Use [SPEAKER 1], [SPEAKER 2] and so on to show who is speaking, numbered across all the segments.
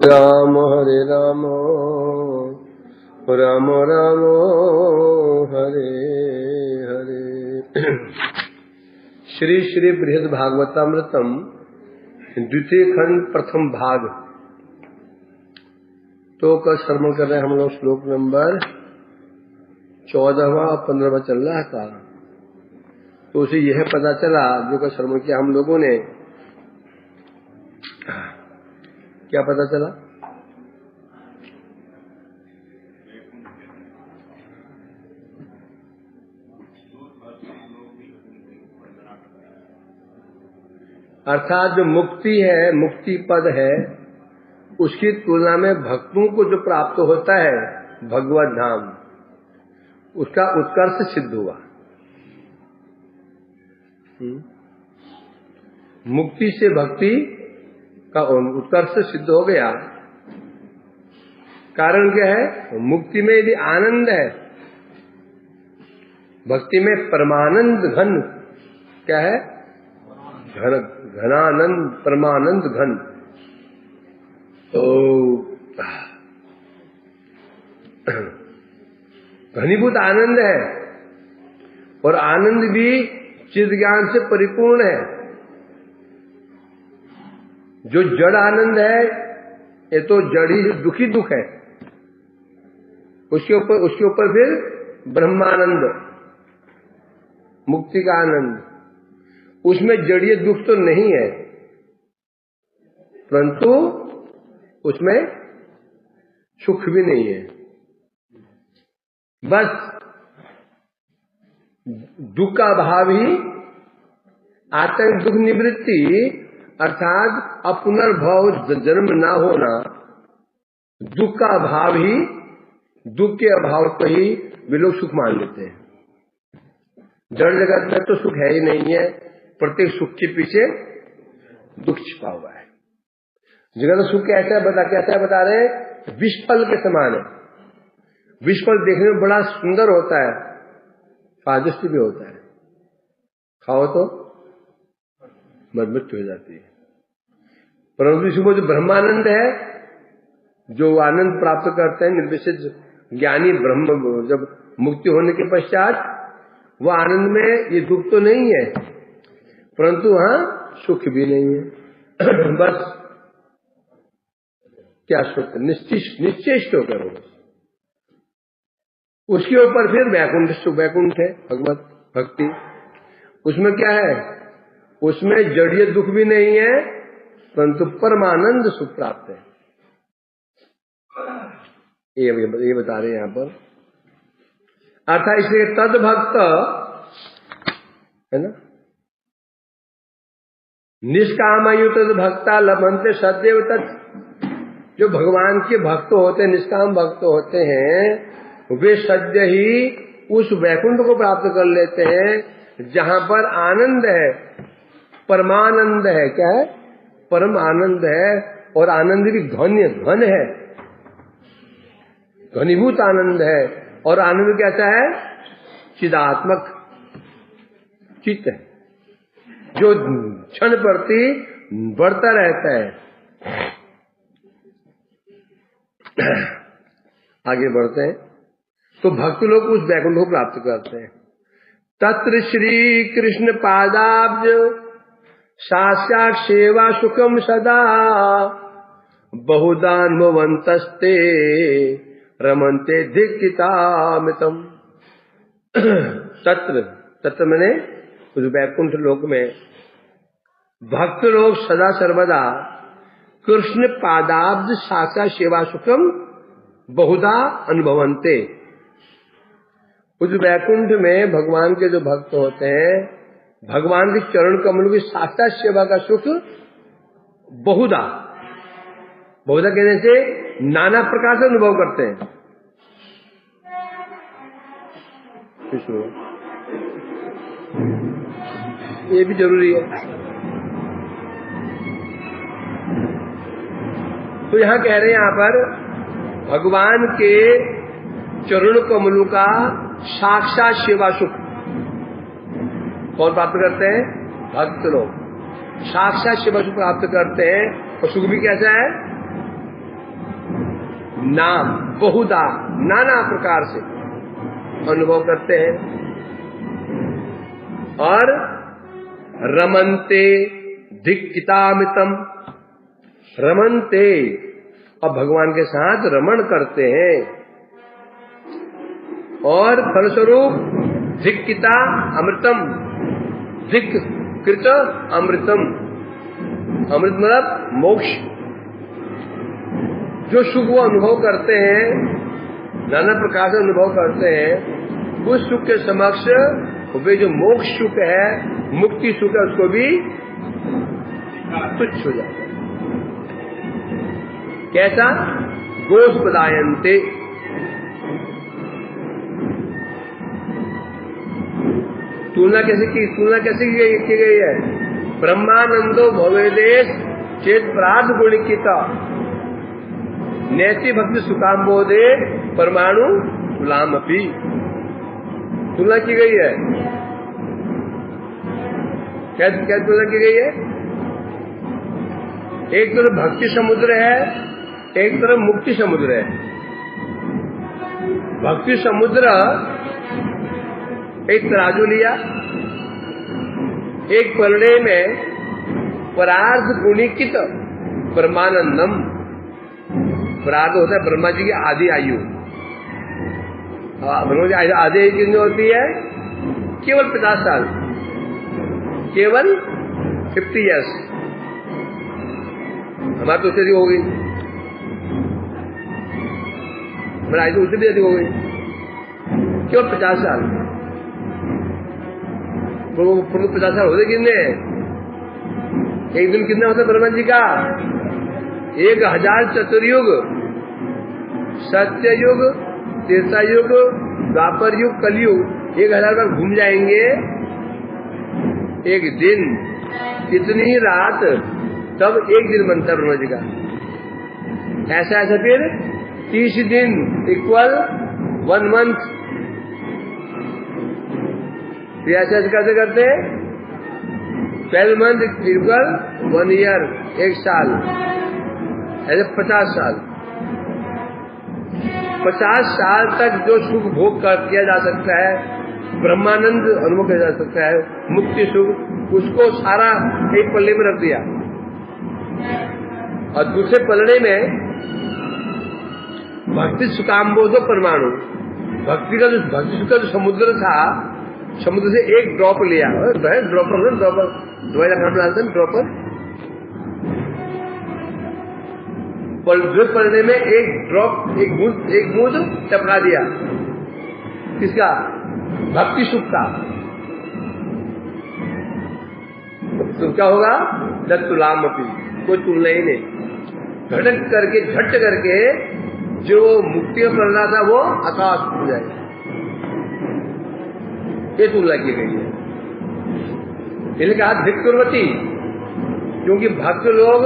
[SPEAKER 1] राम हरे राम राम राम हरे हरे। श्री श्री बृहद भागवतामृतम द्वितीय खंड प्रथम भाग। तो कल श्रवण कर रहे हैं हम लोग श्लोक नंबर 14वां और 15वां चल रहा था। तो उसे यह पता चला जो का श्रवण किया हम लोगों ने, क्या पता चला? अर्थात जो मुक्ति है, मुक्ति पद है, उसकी तुलना में भक्तों को जो प्राप्त होता है भगवत धाम, उसका उत्कर्ष सिद्ध हुआ। मुक्ति से भक्ति का उत्कर्ष सिद्ध हो गया। कारण क्या है? मुक्ति में यदि आनंद है, भक्ति में परमानंद घन क्या है? घनानंद, परमानंद घन। तो घनीभूत आनंद है और आनंद भी चिद ज्ञान से परिपूर्ण है। जो जड़ आनंद है ये तो जड़ी दुखी दुख है, उसके ऊपर फिर ब्रह्मानंद, मुक्ति का आनंद, उसमें जड़ीय दुख तो नहीं है, परंतु उसमें सुख भी नहीं है। बस दुख का अभाव ही आतंक दुख निवृत्ति, अर्थात अपुनर्भव जन्म न होना, दुख का अभाव ही, दुख के अभाव को ही वे लोग सुख मान लेते हैं। जड़ जगत में तो सुख है ही नहीं है, प्रत्येक सुख के पीछे दुख छिपा हुआ है। जगत सुख कैसा बता रहे हैं? विषफल के समान है। विषफल देखने में बड़ा सुंदर होता है, स्वादिष्ट भी होता है, खाओ तो मृत्यु हो जाती है। परंतु इसमें जो ब्रह्मानंद है, जो आनंद प्राप्त करते हैं निर्विशेष ज्ञानी ब्रह्म, जब मुक्ति होने के पश्चात वह आनंद में ये दुख तो नहीं है, परंतु हाँ सुख भी नहीं है। बस क्या सुख? निश्चेष्ट होकर हो। उसके ऊपर फिर वैकुंठ है, भगवत भक्ति। उसमें क्या है? उसमें जड़ीय दुख भी नहीं है, परंतु परमानंद सुख प्राप्त है। ये बता रहे हैं यहां पर। अर्थात इसलिए तद भक्त है ना, निष्कामयु तद भक्ता लभन्ते सदैव तत्। जो भगवान के भक्त होते हैं, निष्काम भक्त होते हैं, वे सद्य ही उस वैकुंठ को प्राप्त कर लेते हैं जहां पर आनंद है, परमानंद है। क्या है? परम आनंद है, और आनंद भी घन है, घनीभूत आनंद है। और आनंद कैसा है? चिदात्मक चित्त है, जो क्षण प्रति बढ़ता रहता है। आगे बढ़ते हैं तो भक्त लोग उस वैकुंठ को प्राप्त करते हैं। तत्र श्री कृष्ण पादाब्ज साक्षात् सेवा सुखम सदा बहुदान्वन्तस्ते रमन्ते धिक्कितामितम। तत्र मैंने उस वैकुंठ लोक में भक्त लोग सदा सर्वदा कृष्ण पादाब्ज साक्षात् सेवा सुखम बहुधा अनुभवन्ते। उस वैकुंठ में भगवान के जो भक्त होते हैं, भगवान के चरण कमलों की साक्षात सेवा का सुख बहुधा कहने से नाना प्रकार से अनुभव करते हैं। ये भी जरूरी है। तो यहां कह रहे हैं, यहां पर भगवान के चरण कमलों का साक्षात सेवा सुख कौन प्राप्त करते हैं? भक्त लोग साक्षात सेवा सुख प्राप्त करते हैं। और सुख भी कैसा है? नाम बहुधा नाना प्रकार से अनुभव करते हैं। और रमन्ते धिक्कितामितम, रमन्ते और भगवान के साथ रमण करते हैं। और फलस्वरूप धिक्किता अमृतम, धिक कृत अमृतम, अमृत मतलब मोक्ष। जो सुख वो अनुभव करते हैं, नाना प्रकार से अनुभव करते हैं, उस सुख के समक्ष वे जो मोक्ष सुख है, मुक्ति सुख है, उसको भी तुच्छ हो जाता है। कैसा? गोस्पदायन्ते, तुलना कैसे की गई है? ब्रह्मानंदो भवेदेश चेत प्रार्थ गुणिकिता नैति भक्ति सुखाम्बोधे परमाणु तुलामपि, तुलना की गई है। क्या तुलना की गई है? एक तरफ भक्ति समुद्र है, एक तरफ मुक्ति समुद्र है। भक्ति समुद्र एक तराजू लिया, एक पलड़े में परार्थ गुणिकित परमानंदम, परार्थ होता है ब्रह्मा जी की आधी आयु। ब्रह्मा जी आधी आयु कितनी होती है? केवल 50 साल, केवल 50 ईयर्स। हमारी तो उससे अधिक हो गई, हमारी आयु तो उससे भी अधिक हो गई, केवल 50 साल। 50 साल होते कितने? एक दिन कितना होता है ब्रह्मा जी का? 1000 चतुर्युग, सत्य युग, त्रेता युग, द्वापर युग, कलयुग, 1000 बार घूम जाएंगे एक दिन। कितनी ही रात, तब एक दिन बनता है ब्रह्मा जी का। ऐसा फिर 30 दिन इक्वल 1 मंथ। ऐसे कैसे करते? 12 मंथ इक्वल 1 ईयर, 1 साल। ऐसे 50 साल। 50 साल तक जो सुख भोग किया जा सकता है, ब्रह्मानंद अनुभव किया जा सकता है, मुक्ति सुख, उसको सारा एक पल्ले में रख दिया। और दूसरे पलड़े में भक्ति सुखाम्बोधो परमाणु, भक्ति सुख का जो समुद्र था, समुद्र से एक ड्रॉप लिया। ड्रॉपर दवाई लगाते हैं, ड्रॉपर। पलड़े में एक ड्रॉप, एक बूंद टपका दिया। किसका? भक्ति सुख का। तो क्या होगा? तुलामपि, कोई तुलना ही नहीं। झट करके जो मुक्ति में पड़ना था वो आकाश हो जाएगा। ये तुलना की गई है। इसलिए कहा धिक्कुर्वती, क्योंकि भक्त लोग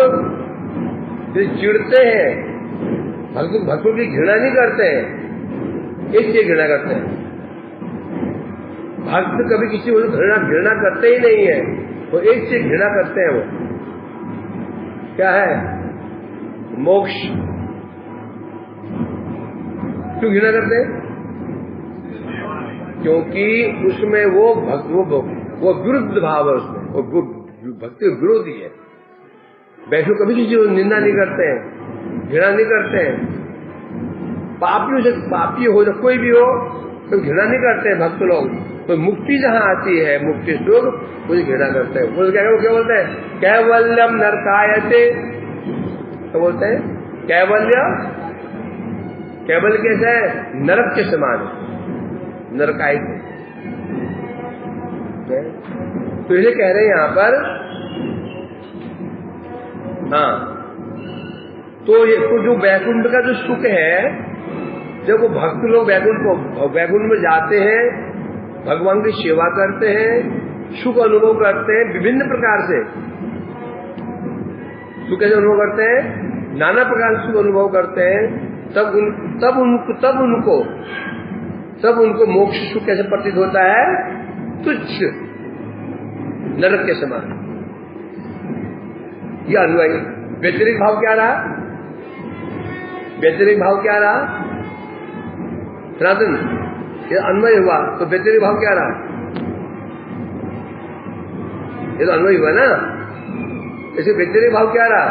[SPEAKER 1] चिढ़ते हैं, भक्तों की घृणा नहीं करते हैं, इससे घृणा करते हैं। भक्त कभी किसी को घृणा करते ही नहीं है, वो एक से घृणा करते हैं। वो क्या है? मोक्ष। क्यों घृणा करते हैं? क्योंकि उसमें वो विरुद्ध भाव है, उसमें वो भक्ति विरोधी है। वैष्णव कभी किसी को निंदा नहीं करते हैं, घृणा नहीं करते हैं। पापियों से पापी हो, कोई भी हो, तो घृणा नहीं करते हैं भक्त लोग। तो मुक्ति जहाँ आती है, मुक्ति सुख, कुछ घृणा करते हैं। वो क्या बोलते हैं? कैवल्यम नरकायते। तो बोलते हैं कैवल्य, कैवल्य कैसा है? नरक के समान है, नरकायते। तो इसे कह रहे हैं यहाँ पर। हाँ, तो जो वैकुंठ का जो सुख है, जब वो भक्त लोग वैकुंठ में जाते हैं, भगवान की सेवा करते हैं, सुख अनुभव करते हैं विभिन्न प्रकार से। सुख कैसे अनुभव करते हैं? नाना प्रकार से सुख अनुभव करते हैं। तब उनको मोक्ष सुख कैसे प्रतीत होता है? तुच्छ, नरक के समान। यह अनुभव। व्यतिरिक्त भाव क्या रहा? व्यतिरेक भाव क्या रहा? सनातन ये अन्वय हुआ तो व्यतिरेक भाव क्या रहा? ये तो अन्वय हुआ ना, इसे व्यतिरेक भाव क्या रहा?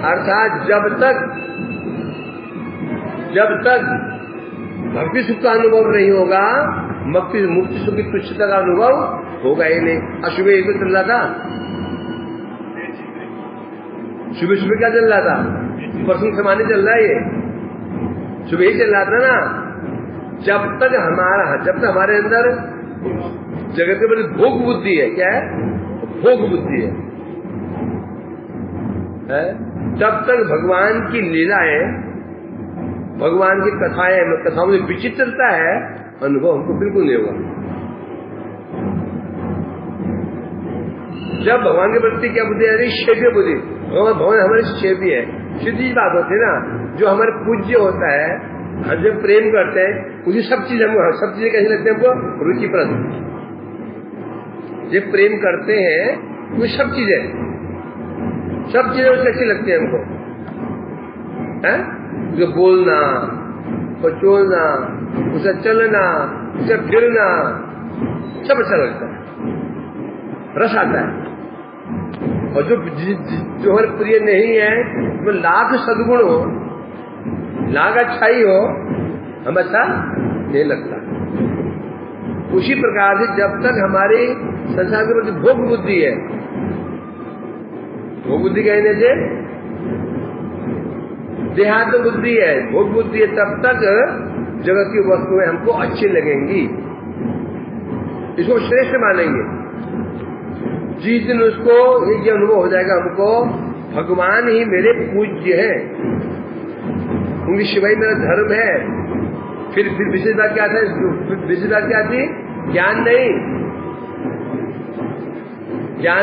[SPEAKER 1] अर्थात जब तक भक्ति सुख का अनुभव नहीं होगा, मुक्ति सुख की तुच्छता का अनुभव होगा ही नहीं। अशुभ एक तो चल रहा था, सुबह सुबह क्या चल रहा था? परसों समाने चल रहा है, ये सुबह ही चल रहा था ना। जब तक हमारे अंदर जगत के प्रति भोग बुद्धि है, क्या है? भोग बुद्धि है? तब तक भगवान की लीलाएं, भगवान की कथाओं में विचित्रता है, अनुभव हमको बिल्कुल नहीं होगा। जब भगवान के प्रति क्या बुद्धि है? क्षेत्रीय बुद्धि। भगवान हमारे क्षेत्रीय है, सीधी बात होती है ना। जो हमारे पूज्य होता है, हम जब प्रेम करते हैं उसी सब चीजें कैसी लगती है हमको? रुचिप्रद। जब प्रेम करते हैं वो सब चीजें कैसी लगती है हमको? उसे बोलना, पचोलना, उसे चलना, उसे फिरना, सब अच्छा लगता है, रस आता है। और जो हमारे प्रिय नहीं है, वो लाख सद्गुण हो, लाख अच्छाई हो, हम अच्छा नहीं लगता। उसी प्रकार से जब तक हमारी संसार के प्रति भोग बुद्धि है, भोग बुद्धि कहने से देहात्म बुद्धि है, भोग बुद्धि है, तब तक जगत की वस्तुएं हमको अच्छी लगेंगी, इसको श्रेष्ठ मानेंगे। जिस दिन उसको ये अनुभव हो जाएगा हमको भगवान ही मेरे पूज्य है, उनकी शिवाई मेरा धर्म है, फिर विशेष बात क्या था? विशेष बात क्या थी? ज्ञान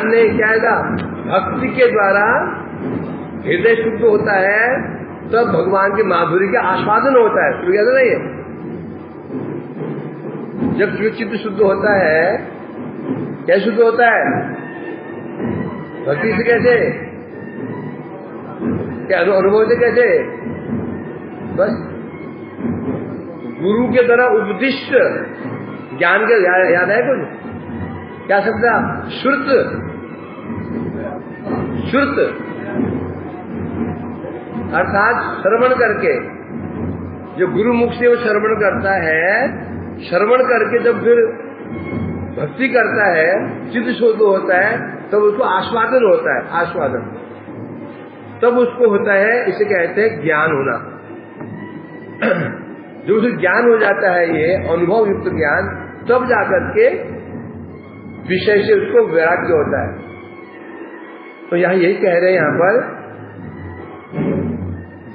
[SPEAKER 1] नहीं, क्या है? भक्ति के द्वारा हृदय शुद्ध होता है, तब भगवान के माधुर्य का आस्वादन होता है। तो क्या था ये? जब चित्त शुद्ध होता है, क्या शुद्ध होता है? भक्ति से कैसे? क्या अनुभव से कैसे? बस गुरु के द्वारा उपदिष्ट ज्ञान के याद है कुछ? क्या शब्द? श्रुत। अर्थात श्रवण करके, जो गुरु मुख से वो श्रवण करता है, श्रवण करके जब फिर भक्ति करता है, चित्त शुद्ध होता है, तब उसको आस्वादन होता है, आस्वादन तब उसको होता है। इसे कहते हैं ज्ञान होना। जो उसे ज्ञान हो जाता है, ये अनुभव युक्त ज्ञान, तब जाकर के विषय से उसको वैराग्य होता है। तो यहाँ यही कह रहे हैं यहाँ पर,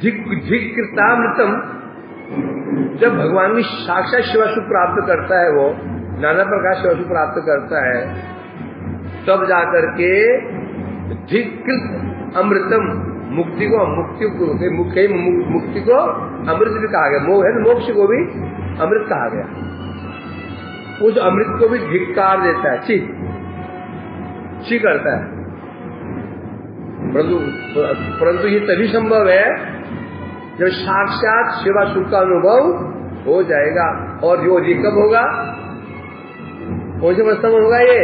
[SPEAKER 1] धिक्कृतामृतम, जब भगवान की साक्षात सेवा सुख प्राप्त करता है, वो नाना प्रकार सेवा सुख प्राप्त करता है, तब जाकर के धिक्कृत अमृतम, मुक्ति को अमृत भी कहा गया। मोह है तो मोक्ष को भी अमृत कहा गया। उस अमृत को भी धिक्कार देता है, छी करता है। परंतु ये तभी संभव है जब साक्षात सेवा सुख का अनुभव हो जाएगा। और ये कब होगा? कौन से अवस्था में होगा? ये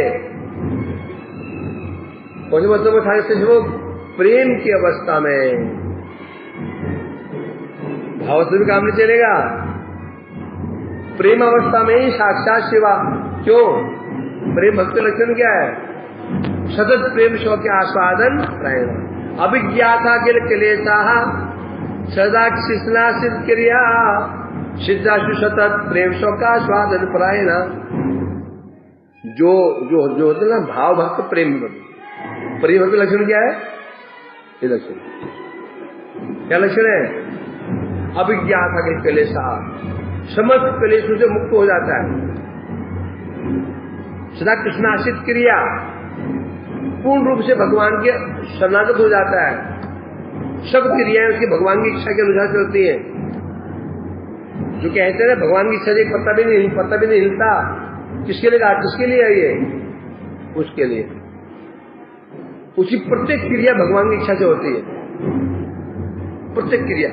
[SPEAKER 1] कौन से अवस्था में था? वो प्रेम की अवस्था में। भाव से भी काम नहीं चलेगा, प्रेम अवस्था में ही साक्षात सेवा। क्यों? प्रेम भक्ति लक्षण क्या है? सतत प्रेम शौक के आस्वादन रहेगा। अभिज्ञाता किल क्लेशा सदा शिष्णा सिद्ध क्रिया सिद्धाशु सतत प्रेम शौक का आस्वादन परायण। जो होते ना भाव भक्त प्रेम भक्त लक्षण क्या है? ये लक्षण क्या लक्षण है? अभिज्ञाता किल क्लेशा, समस्त क्लेशों से मुक्त हो जाता है। सदा कृष्णाश्रित क्रिया, पूर्ण रूप से भगवान के शरणागत हो जाता है। सब क्रियाएं उसकी भगवान की इच्छा के अनुसार चलती हैं। जो कहते हैं भगवान की इच्छा से पत्ता भी नहीं हिलता, किसके लिए कहा? किसके लिए है ये? उसके लिए। उसकी प्रत्येक क्रिया भगवान की इच्छा से होती है, प्रत्येक क्रिया।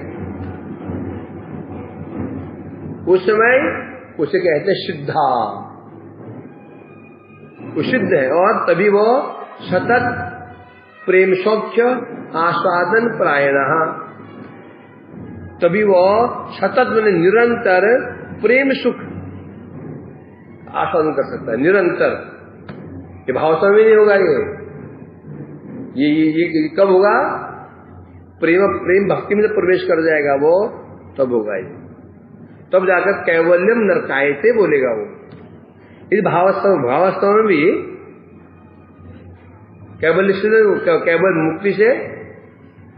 [SPEAKER 1] उस समय उसे कहते हैं सिद्धा, वो सिद्ध है। और तभी वो सतत प्रेम सौख्य आस्वादन प्रायण, तभी वो सतत मैंने निरंतर प्रेम सुख आस्वादन कर सकता है। निरंतर ये भाव समय नहीं होगा, ये कब होगा? प्रेम भक्ति में जब प्रवेश कर जाएगा वो, तब होगा ये, तब जाकर कैवल्यम नरकायते बोलेगा वो। इस भावावस्था में भी केवल मुक्ति से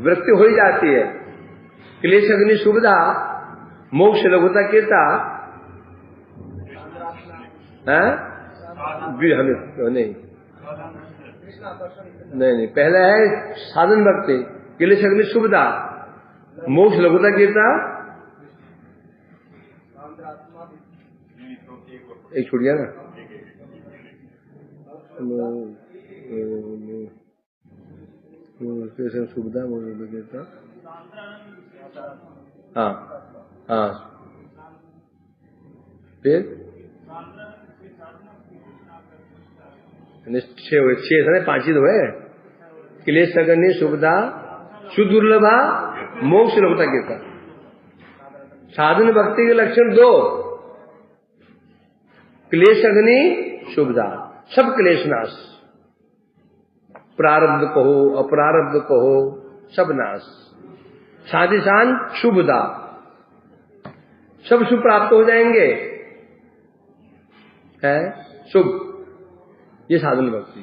[SPEAKER 1] वृत्ति हो ही जाती है। क्लेश अग्नि सुविधा मोक्ष लघुता कीर्ता नहीं, पहला है साधन भक्ति, क्लेश अग्नि सुविधा, मोक्ष लघुता कीर्ता, एक छूट गया ना, सुविधा हाँ हाँ, फिर 6 हुए, 6 है, 5 ही तो है। क्लेश अग्नि सुविधा सुदुर्लभा मोक्ष लघुता कीर्ता। साधन भक्ति के लक्षण 2, क्लेश अग्नि सुविधा, सब क्लेश नाश, प्रारब्ध कहो अप्रारब्ध कहो सब नाश, साथ ही साथ शुभदा, सब शुभ प्राप्त हो जाएंगे, है शुभ। ये साधन भक्ति।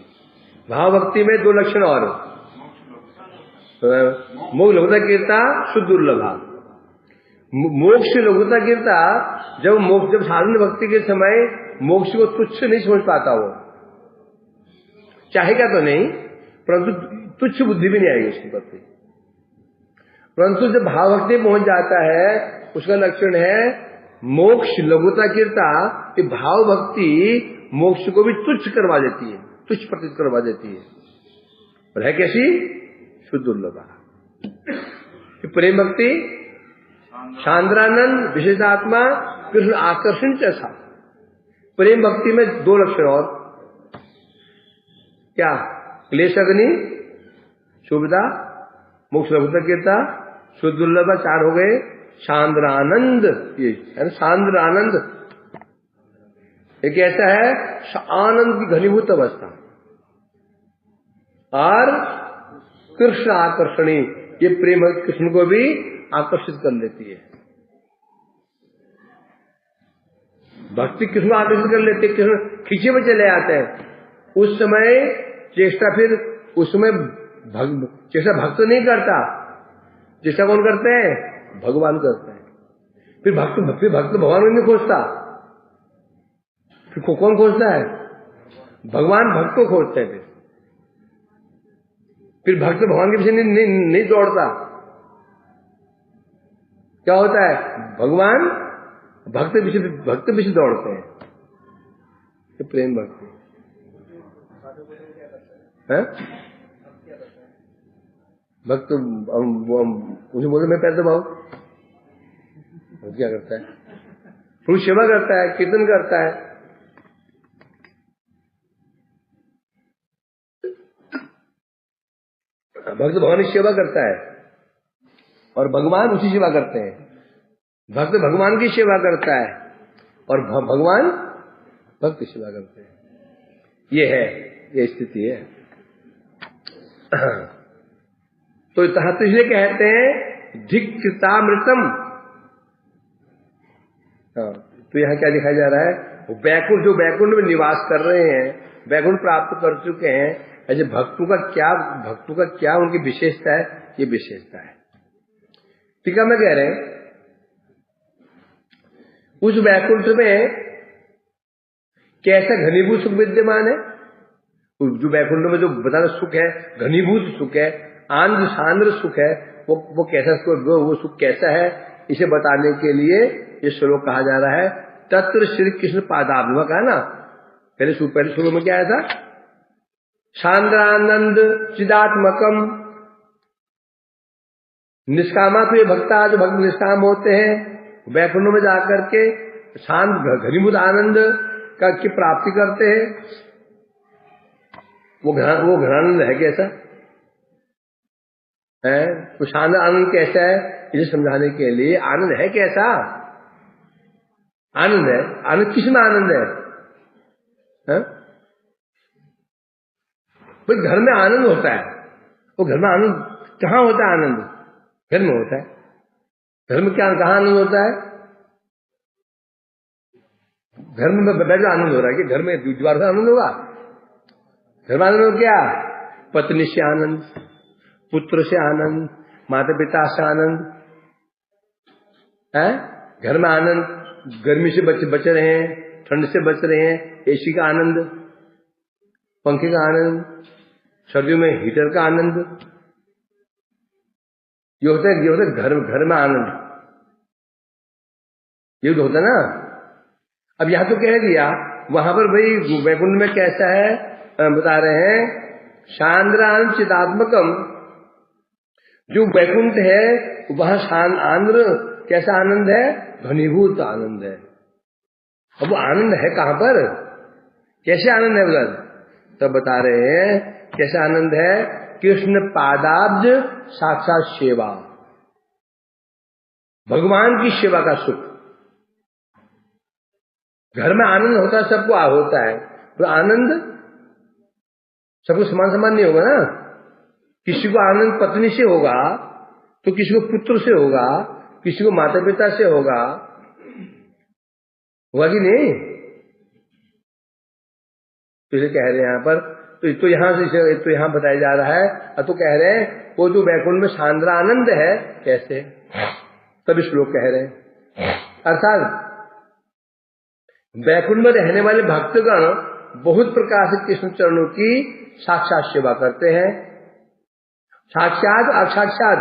[SPEAKER 1] भाव भक्ति में 2 लक्षण और, मोक्ष लघुता कीर्ता शुद्ध दुर्लभा। मोक्ष लघुता कीर्ता, जब साधन भक्ति के समय मोक्ष को तुच्छ नहीं समझ पाता, वो चाहेगा तो नहीं, परंतु तुच्छ बुद्धि भी नहीं आएगी उसके प्रति। परंतु जब भाव भक्ति पहुंच जाता है, उसका लक्षण है मोक्ष लघुता कीर्ता। कि भाव भक्ति मोक्ष को भी तुच्छ करवा देती है, तुच्छ प्रतीत करवा देती है। और है कैसी? शुद्ध दुर्लभा। प्रेम भक्ति सांद्रानंद विशेषात्मा कृष्ण आकर्षण जैसा। प्रेम भक्ति में 2 लक्षण और, क्या? क्लेश अग्नि सुविधा, मोक्ष लघुता कीर्ता, शुद्ध दुर्लभा, 4 हो गए। सांद्र आनंद, ये है सांद्र आनंद, एक ऐसा है आनंद की घनीभूत अवस्था। और कृष्ण आकर्षणी, ये प्रेम कृष्ण को भी आकर्षित कर लेती है। भक्ति कृष्ण को आकर्षित कर लेती है, कृष्ण खींचे में चले आते हैं। उस समय चेष्टा, फिर उस समय चेष्टा भक्त नहीं करता, चेष्टा कौन करते हैं? भगवान करते हैं। फिर भक्त भगवान को नहीं खोजता, फिर कौन खोजता है? भगवान भक्त को खोजते हैं। फिर भक्त भगवान के पीछे नहीं दौड़ता। क्या होता है? भगवान भक्त पीछे दौड़ते हैं। ये प्रेम भक्ति है। भक्त मुझे बोले मैं पैदा भाव, क्या करता है? प्रभु सेवा करता है, कीर्तन करता है। भक्त भगवान की सेवा करता है और भगवान उसी सेवा करते हैं। भक्त भगवान की सेवा करता है और भगवान भक्त की सेवा करते हैं। ये है, ये स्थिति है। तो इसलिए कहते हैं धिक्कृतामृतम। तो यहाँ क्या दिखाया जा रहा है? बैकुंठ, जो बैकुंठ में निवास कर रहे हैं, बैकुंठ प्राप्त कर चुके हैं, ऐसे भक्तों का क्या उनकी विशेषता है? ये विशेषता है। ठीक है, मैं कह रहे हैं उस बैकुंठ में कैसा घनीभूत सुख विद्यमान है? जो बैकुंठ में जो बताना सुख है, घनीभूत सुख है, आनंद सांद्र सुख है, वो कैसा वो सुख कैसा है, इसे बताने के लिए ये श्लोक कहा जा रहा है। तत्र श्री कृष्ण पादाब्ज, कहा ना पहले शुरू में क्या आया था? शांद्रानंद चिदात्मकम। निष्कामा तो ये भक्ता जो भक्त निष्काम होते हैं वैकुंठ में जाकर के शांत घनीभूत आनंद की प्राप्ति करते हैं। वो घनानंद है कैसा है? तो शांत आनंद कैसा है इसे समझाने के लिए आनंद है कैसा? आनंद है, आनंद किसमें आनंद है? भाई घर में आनंद होता है, वो घर में आनंद कहाँ होता है? आनंद घर में होता है। घर में क्या कहाँ आनंद होता है? घर में बैठ आनंद हो रहा है कि घर में दीवार से आनंद होगा? घर में आनंद हो क्या? पत्नी से आनंद, पुत्र से आनंद, माता पिता से आनंद है। घर में आनंद, गर्मी से बच रहे हैं, ठंड से बच रहे हैं, एसी का आनंद, पंखे का आनंद, सर्दियों में हीटर का आनंद, ये होता है घर में आनंद, ये तो होता है ना। अब यहां तो कह दिया, वहां पर भाई वैकुंठ में कैसा है बता रहे हैं, शांद्रान चिदात्मकम। जो वैकुंठ है वहां शांत आंध्र कैसा आनंद है? घनीभूत आनंद है। अब वो आनंद है कहां पर? कैसे आनंद है उधर? तब बता रहे हैं कैसा आनंद है। कृष्ण पादाब्ज साक्षात सेवा, भगवान की सेवा का सुख। घर में आनंद होता है, सबको होता है, तो आनंद सबको समान समान नहीं होगा ना। किसी को आनंद पत्नी से होगा, तो किसी को पुत्र से होगा, किसी को माता पिता से होगा कि नहीं? तो इसे कह रहे हैं यहां पर, तो यहां से तो यहां बताया जा रहा है। तो कह रहे हैं वो जो वैकुंठ में शांद्रा आनंद है कैसे, तब श्लोक कह रहे हैं। अर्थात वैकुंठ में रहने वाले भक्तगण बहुत प्रकार से कृष्ण चरणों की साक्षात सेवा करते हैं। साक्षात और साक्षात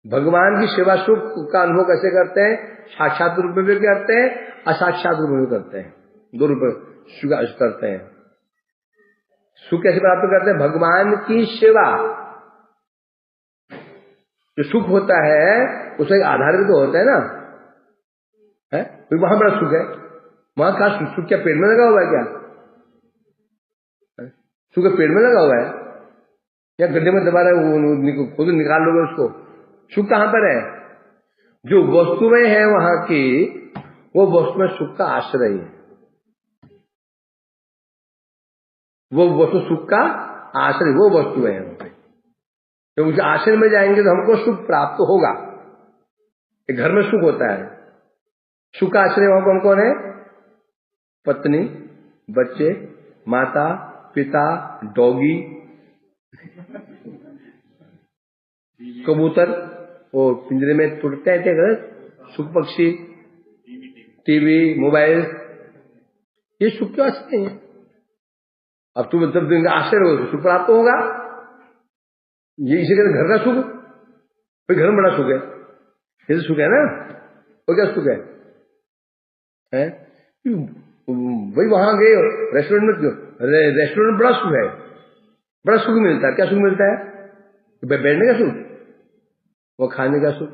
[SPEAKER 1] भगवान की सेवा सुख का अनुभव कैसे करते हैं? साक्षात रूप में भी करते हैं, असाक्षात रूप में भी करते हैं। दो रूप करते हैं। सुख कैसे प्राप्त करते हैं? भगवान की सेवा। जो सुख होता है उसका एक आधार भी तो होता है ना, है? तो वहां बड़ा सुख है, वहां का सुख क्या पेड़ में लगा हुआ है? क्या सुख पेड़ में लगा हुआ है या गड्ढे में दबा रहे खुद निकाल लोगे उसको? सुख कहां पर है? जो वस्तुएं हैं वहां की, वो वस्तुएं सुख का आश्रय है। वो वस्तु सुख का आश्रय, वो वस्तुएं हैं। तो उस आश्रय में जाएंगे तो हमको सुख प्राप्त होगा। घर में सुख होता है, सुख का आश्रय वहां कौन कौन है? पत्नी, बच्चे, माता पिता, डॉगी, कबूतर, वो पिंजरे में टूटते हैं घर, सुख पक्षी, टीवी, मोबाइल, ये सुख के आश्रय हैं। अब तुम जब आश्रय हो सुख प्राप्त होगा। ये इसी तरह घर का सुख, भाई घर में बड़ा सुख है, ये तो सुख है ना। वो क्या सुख है? भाई वहां गए रेस्टोरेंट में, रेस्टोरेंट में बड़ा सुख है, बड़ा सुख मिलता है। क्या सुख मिलता है? बैठने का सुख, वो खाने का सुख,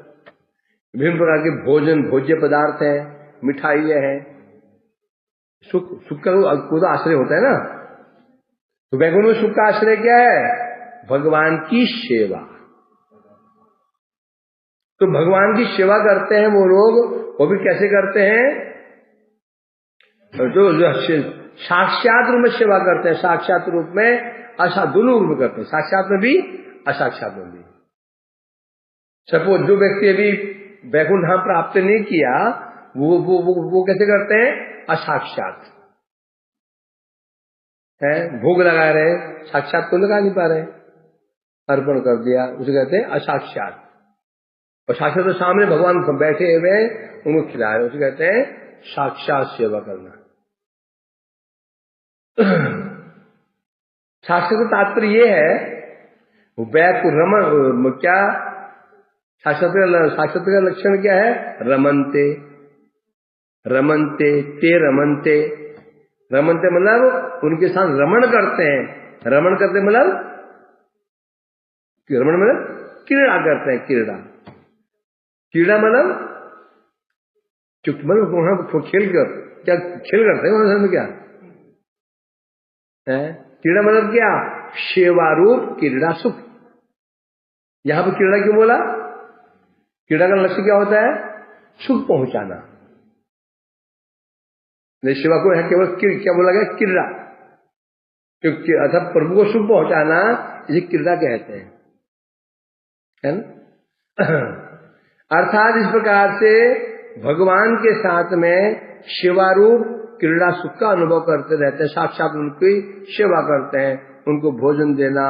[SPEAKER 1] विभिन्न प्रकार के भोजन भोज्य पदार्थ है, मिठाइयां हैं, सुख का कोई तो आश्रय होता है ना। तो वैकुंठ में सुख का आश्रय क्या है? भगवान की सेवा। तो भगवान की सेवा करते हैं वो लोग, वो भी कैसे करते हैं? जो साक्षात रूप में सेवा करते हैं, साक्षात रूप में दोनों रूप में करते हैं, साक्षात में भी असाक्षात में भी। सपोज जो व्यक्ति अभी वैकुंठ धाम प्राप्त नहीं किया, वो कैसे करते हैं? असाक्षात है, भोग लगा रहे, साक्षात तो लगा नहीं पा रहे, अर्पण कर दिया, उसे कहते हैं असाक्षात। और साक्षात तो सामने भगवान बैठे हुए उनको खिला रहे, उसे कहते हैं साक्षात सेवा करना। साक्षात का तात्पर्य ये है, रमन क्या साक्षात का लक्षण क्या है? रमनते, रमनते ते रमनते, रमनते मतलब उनके साथ रमण करते हैं। रमण करते मतलब रमण मतलब क्रीड़ा करते हैं। क्रीड़ा क्रीड़ा मतलब चुप मतलब खेल कर क्या खेल करते हैं में क्या है। क्रीड़ा मतलब क्या? सेवारूप क्रीड़ा सुख। यहां पर क्रीड़ा क्यों बोला? क्रीड़ा का लक्ष्य क्या होता है? सुख पहुंचाना। सेवा को है केवल क्या बोला गया? क्रीड़ा। क्योंकि अर्थात प्रभु को सुख पहुंचाना इसे क्रीड़ा कहते हैं, है ना। अर्थात इस प्रकार से भगवान के साथ में सेवारूप क्रीड़ा सुख का अनुभव करते रहते हैं। साक्षात उनकी सेवा करते हैं, उनको भोजन देना,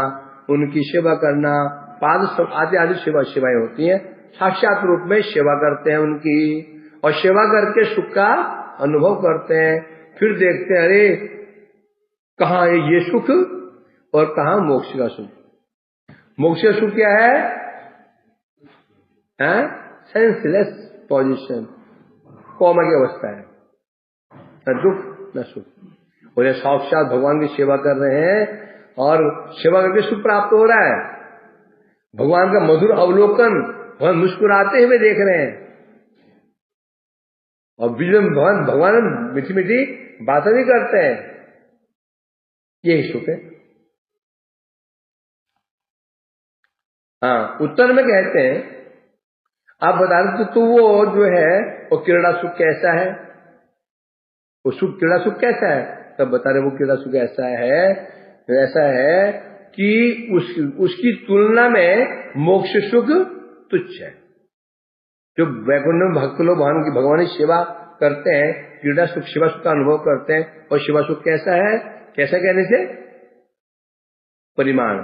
[SPEAKER 1] उनकी सेवा करना, पाद आदि आदि सेवाएं होती हैं। साक्षात रूप में सेवा करते हैं उनकी, और सेवा करके सुख का अनुभव करते हैं। फिर देखते हैं अरे कहाँ है ये सुख और कहाँ मोक्ष का सुख। मोक्ष का सुख क्या है? सेंसलेस पोजीशन, कोमा की अवस्था है, न दुख न सुख। और ये साक्षात भगवान की सेवा कर रहे हैं और सेवा करके सुख प्राप्त हो रहा है। भगवान का मधुर अवलोकन भगवान मुस्कुराते हुए देख रहे हैं, और भगवान मीठी मीठी बातें भी करते हैं। यही सुख है। हाँ, उत्तर में कहते हैं आप बता रहे तो वो जो है वो क्रीड़ा सुख कैसा है? वो सुख क्रीड़ा सुख कैसा है? तब बता रहे वो क्रीड़ा सुख ऐसा है कि उसकी तुलना में मोक्ष सुख तुच्छ है। जो वैकुंठ में भक्त लोग भगवान की सेवा करते हैं, क्रीड़ा सुख शिवा सुख का अनुभव करते हैं। और शिवा सुख कैसा है? कैसा कहने से? परिमाण।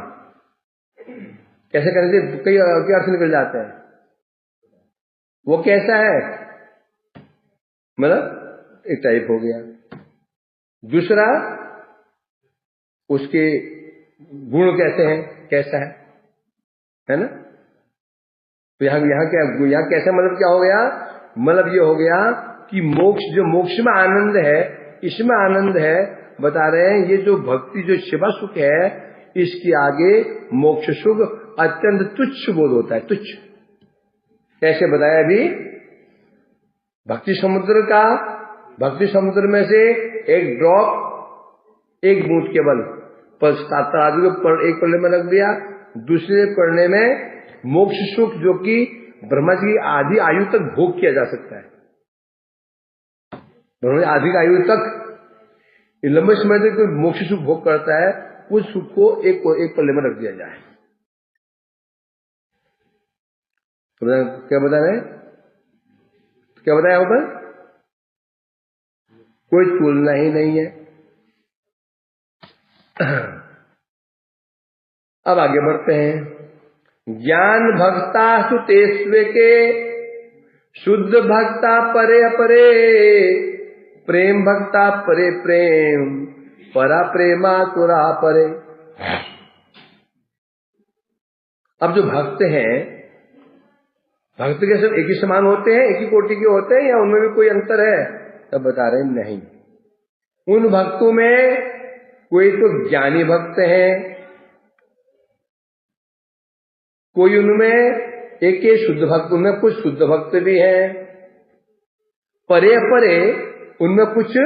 [SPEAKER 1] कैसे कहने से कई अर्थ निकल जाते हैं। वो कैसा है? मतलब एक टाइप हो गया। दूसरा उसके गुण कैसे हैं, कैसा है ना। तो यहाँ कैसे मतलब क्या हो गया? मतलब ये हो गया कि मोक्ष, जो मोक्ष में आनंद है, इसमें आनंद है। बता रहे हैं ये जो भक्ति जो शिवा सुख है, इसके आगे मोक्ष सुख अत्यंत तुच्छ बोध होता है। तुच्छ कैसे बताया अभी? भक्ति समुद्र में से एक ड्रॉप, एक बूंद केवल तराजू के एक पल्ले में रख दिया, दूसरे पढ़ने में मोक्ष सुख जो कि ब्रह्मा जी की आधी आयु तक भोग किया जा सकता है। ब्रह्मा जी आधी आयु तक लंबे समय तक कोई मोक्ष सुख भोग करता है, उस सुख को एक पल्ले में रख दिया जाए। तो क्या बता रहे? क्या बताया ऊपर? कोई तुलना ही नहीं है। अब आगे बढ़ते हैं। ज्ञान भक्ता सुतेस्वे के शुद्ध भक्ता परे अपरे, प्रेम भक्ता परे प्रेम, परा प्रेमा तुरा परे। अब जो भक्त हैं, भक्त के सब एक ही समान होते हैं, एक ही कोटि के होते हैं, या उनमें भी कोई अंतर है? तब बता रहे नहीं। उन भक्तों में कोई तो ज्ञानी भक्त हैं, कोई उनमें एक शुद्ध भक्त, उनमें कुछ शुद्ध भक्त भी हैं, परे परे उनमें कुछ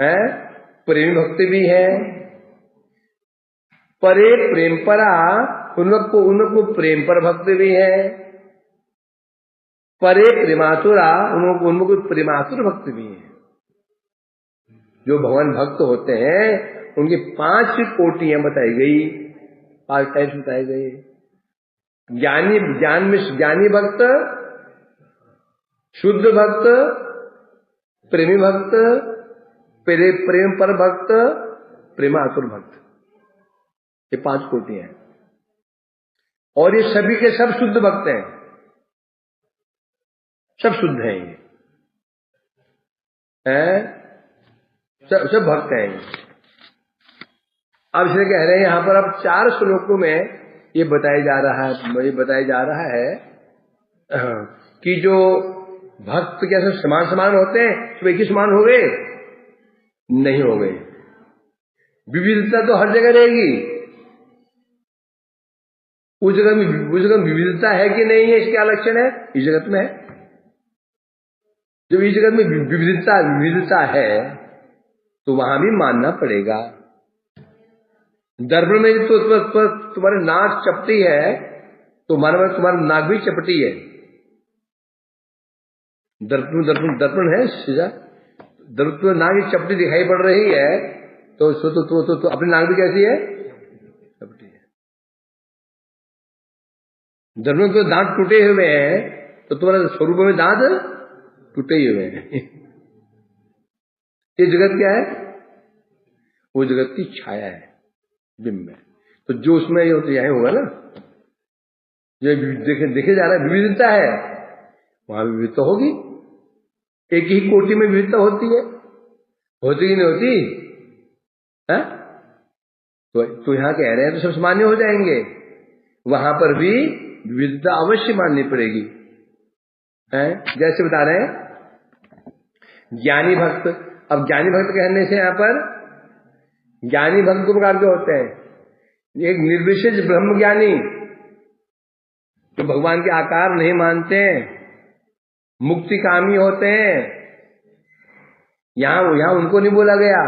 [SPEAKER 1] है प्रेम भक्त भी है, परे प्रेम परा उनको प्रेम पर भक्त भी है, परे प्रेमातुरा उनको कोई प्रेमातुर भक्त भी है। जो भगवान भक्त होते हैं उनकी 5 कोटियां बताई गई, 5 टाइप्स बताए गए। ज्ञानी भक्त, शुद्ध भक्त, प्रेमी भक्त, प्रेम पर भक्त, प्रेमातुर भक्त, ये 5 कोटियां हैं। और ये सभी के सब शुद्ध भक्त हैं, सब शुद्ध हैं, ये सब भक्त हैं। अब इसलिए कह रहे हैं यहां पर अब 4 श्लोकों में ये बताया जा रहा है कि जो भक्त कैसे समान होते हैं, सब एक ही समान हो गए। नहीं हो गई। विविधता तो हर जगह रहेगी। उस जगह में विविधता है कि नहीं है, इसका लक्षण है इस जगत में है। जब इस जगत में विविधता है तो वहां भी मानना पड़ेगा। दर्पण में तो तुम्हारे नाक चपटी है तो मानो तुम्हारा नाक भी चपटी है। दर्पण है सीधा, दर्पण नाक चपटी दिखाई पड़ रही है तो अपनी नाक भी कैसी है, चपटी है। दर्पण के दांत टूटे हुए हैं तो तुम्हारे स्वरूप में दांत टूटे ही हुए हैं। ये जगत क्या है, वो जगत की छाया है, बिंब है। तो जो उसमें ये तो यही होगा ना, जो देखे जा रहा है विविधता है, वहां विविधता होगी। एक ही कोटि में विविधता होती है, होती कि नहीं होती है? तो यहां कह रहे हैं तो सब मान्य हो जाएंगे, वहां पर भी विविधता अवश्य माननी पड़ेगी। है जैसे बता रहे हैं ज्ञानी भक्त। अब ज्ञानी भक्त कहने से यहां पर ज्ञानी भक्त दो प्रकार के होते हैं। एक निर्विशेष ब्रह्म ज्ञानी जो भगवान के आकार नहीं मानते हैं, मुक्ति कामी होते हैं, यहां उनको नहीं बोला गया।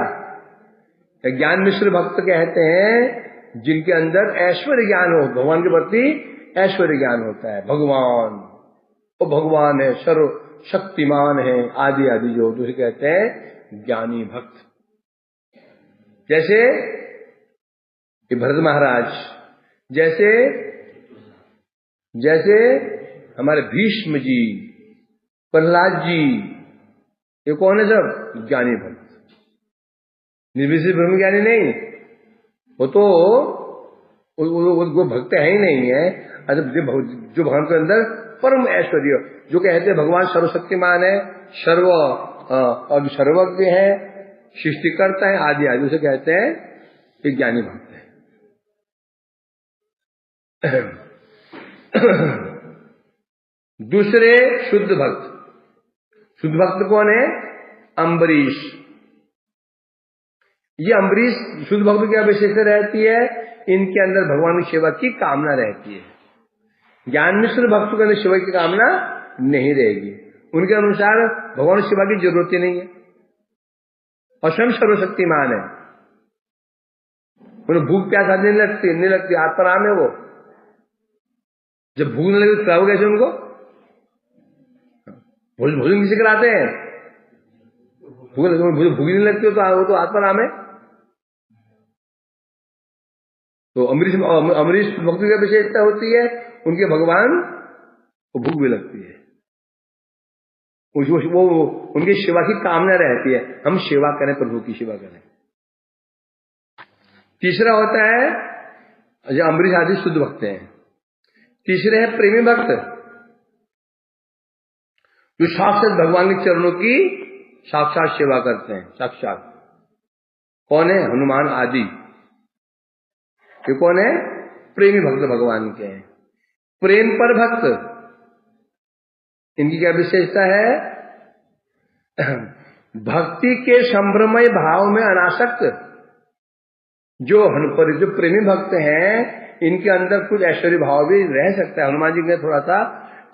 [SPEAKER 1] ज्ञान मिश्र भक्त कहते हैं जिनके अंदर ऐश्वर्य ज्ञान हो, भगवान के प्रति ऐश्वर्य ज्ञान होता है। भगवान वो भगवान है, सर्व शक्तिमान है, आदि आदि जो उसे कहते हैं ज्ञानी भक्त। जैसे कि भरत महाराज, जैसे हमारे भीष्म जी, प्रहलाद जी, ये कौन है सब ज्ञानी भक्त। निर्विशेष ब्रह्म ज्ञानी नहीं, वो तो वो भक्त है ही नहीं है। जो भगवान के अंदर परम ऐश्वर्य, जो कहते हैं भगवान सर्वशक्तिमान है, सर्वज्ञ है, सृष्टिकर्ता है, आदि आदि, उसे कहते हैं कि ज्ञानी भक्त है। दूसरे शुद्ध भक्त। शुद्ध भक्त कौन है? अम्बरीश। ये अम्बरीश शुद्ध भक्त की क्या विशेषता रहती है? इनके अंदर भगवान की सेवा की कामना रहती है। ज्ञान मिश्र भक्त के अंदर सेवा की कामना नहीं रहेगी। उनके अनुसार भगवान की सेवा की जरूरत ही नहीं है और स्वयं सर्वशक्तिमान है। उन्हें भूख प्यास आदि नहीं लगती, आत्माराम है वो। जब भूख नहीं लगती तो कैसे उनको भोजन किसी कराते हैं? भूख नहीं लगती तो वो तो आत्माराम है। तो अमरीश भक्ति की विशेषता होती है, उनके भगवान को भूख भी लगती है, वो उनकी सेवा की कामना रहती है, हम सेवा करें, प्रभु की सेवा करें। तीसरा होता है जो अम्बरीश आदि शुद्ध भक्त हैं। तीसरे है प्रेमी भक्त, जो साक्षात भगवान के चरणों की साक्षात सेवा करते हैं। साक्षात कौन है? हनुमान आदि। ये कौन है? प्रेमी भक्त भगवान के हैं। प्रेम पर भक्त, इनकी क्या विशेषता है? भक्ति के संभ्रमय भाव में अनासक्त। जो प्रेमी भक्त हैं इनके अंदर कुछ ऐश्वर्य भाव भी रह सकता है। हनुमान जी के थोड़ा सा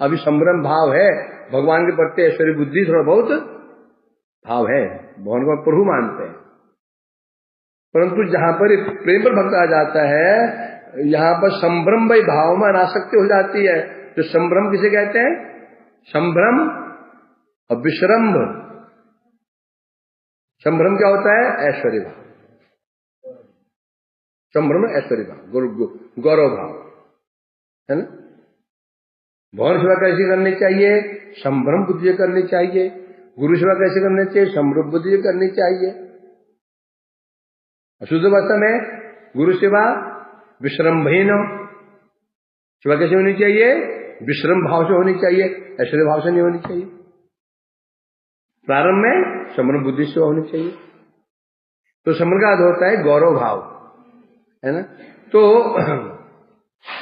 [SPEAKER 1] अभी संभ्रम भाव है, भगवान के प्रति ऐश्वर्य बुद्धि थोड़ा बहुत भाव है, भगवान को प्रभु मानते हैं। परंतु जहां पर प्रेम पर भक्त आ जाता है, यहां पर संभ्रम भाव में अनासक्ति हो जाती है। तो संभ्रम किसे कहते हैं? संभ्रम और विश्रम्भ। संभ्रम क्या होता है? ऐश्वर्य भाव। संभ्रम ऐश्वर्य भाव, गौरव भाव है ना। भगवान सेवा कैसे करनी चाहिए? संभ्रम बुद्धि से करनी चाहिए। गुरु सेवा कैसे करनी चाहिए? संभ्रम बुद्धि से करनी चाहिए। शुद्ध अवस्था में गुरु सेवा विश्रम्भहीन सेवा कैसे होनी चाहिए? विश्रम भाव से होनी चाहिए, ऐश्वर्य भाव से नहीं होनी चाहिए। प्रारंभ में संभ्रम बुद्धि से होनी चाहिए। तो संभ्रम का अर्थ होता है गौरव भाव, है ना। तो